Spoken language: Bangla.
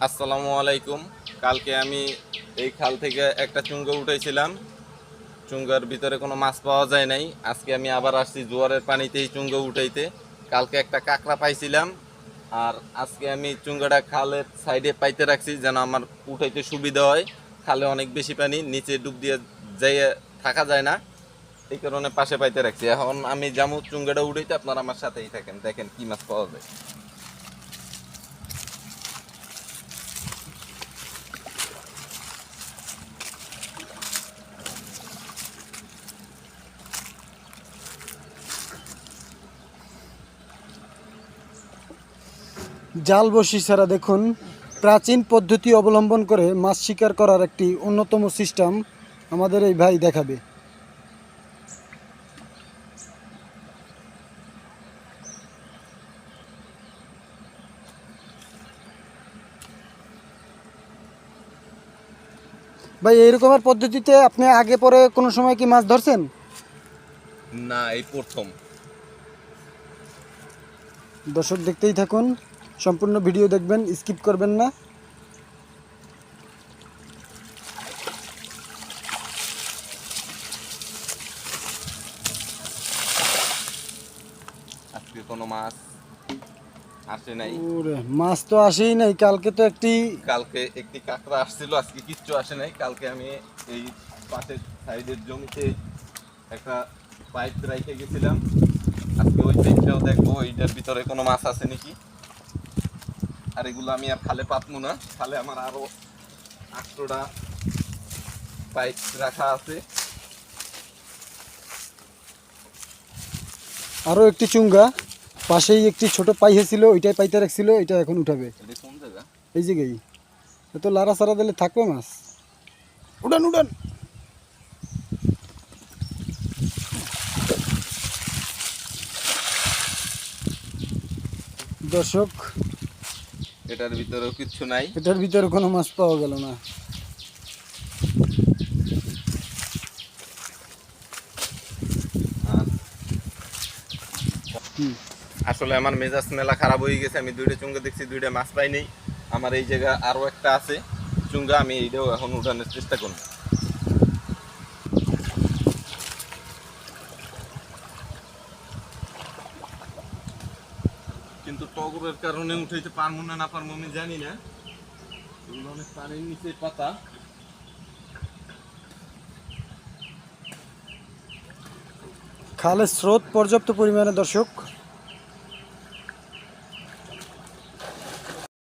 আসসালামু আলাইকুম। কালকে আমি এই খাল থেকে একটা চুঙ্গা উঠাইছিলাম। চুঙ্গার ভিতরে কোনো মাছ পাওয়া যায় নাই। আজকে আমি আবার আসছি জোয়ারের পানিতেই চুঙ্গা উঠাইতে। কালকে একটা কাঁকড়া পাইছিলাম, আর আজকে আমি চুঙ্গাটা খালের সাইডে পাইতে রাখছি যেন আমার উঠাইতে সুবিধা হয়। খালে অনেক বেশি পানি, নিচে ডুব দিয়ে যাইয়ে থাকা যায় না, এই কারণে পাশে পাইতে রাখছি। এখন আমি যাবো চুঙ্গাটা উঠাইতে, আপনারা আমার সাথেই থাকেন, দেখেন কি মাছ পাওয়া যায়। জাল বড়শি ছাড়া দেখুন প্রাচীন পদ্ধতি অবলম্বন করে মাছ শিকার করার একটি অন্যতম সিস্টেম আমাদের এই ভাই দেখাবে। ভাই এইরকমের পদ্ধতিতে আপনি আগে পরে কোনো সময় কি মাছ ধরছেন? না, এই প্রথম। দর্শক দেখতেই থাকুন, সম্পূর্ণ ভিডিও দেখবেন, স্কিপ করবেন না। আজকে কোনো মাছ আসে নাই। ওরে, মাছ তো আসেই নাই। কালকে তো কালকে একটি কাঁকড়া আসছিল, আজকে কিচ্ছু আসে নাই। কালকে আমি এই পাশের সাইডের জমিতে একটা পাইপ রেখে গেছিলাম, আজকে ওই পাইপটাও দেখবো এইটার ভিতরে কোনো মাছ আছে নাকি। আর এগুলো আমি আর খালে পাতবো না, খালে আমার আরো 8টা পাইপ রাখা আছে। আরও একটি চুঙ্গা, পাশেই একটি ছোট পাইহে ছিল, ওইটাই পাইতে রাখছিল, এটা এখন উঠাবে। এটা কোন জায়গা? এই জায়গায় এত লাড়া সারা দিলে থাকবে মাছ। উড়ান উড়ান। দর্শক, এটার ভিতরেও কিচ্ছু নাই। এটার ভিতরে কোনো মাছ পাওয়া গেল না। আর আসলে আমার মেজাজ মেলা খারাপ হয়ে গেছে। আমি 2টা চুঙ্গা দেখছি, 2টা মাছ পাই নেই। আমার এই জায়গা আরো একটা আছে চুঙ্গা, আমি এইটাও এখন উঠানোর চেষ্টা করব। কিন্তু টগরের কারণে উঠাইতে পারবো না পারবো আমি জানি না। এগুলো অনেক পানির নিচে পাতা। খালের স্রোত পর্যাপ্ত পরিমাণে দর্শক।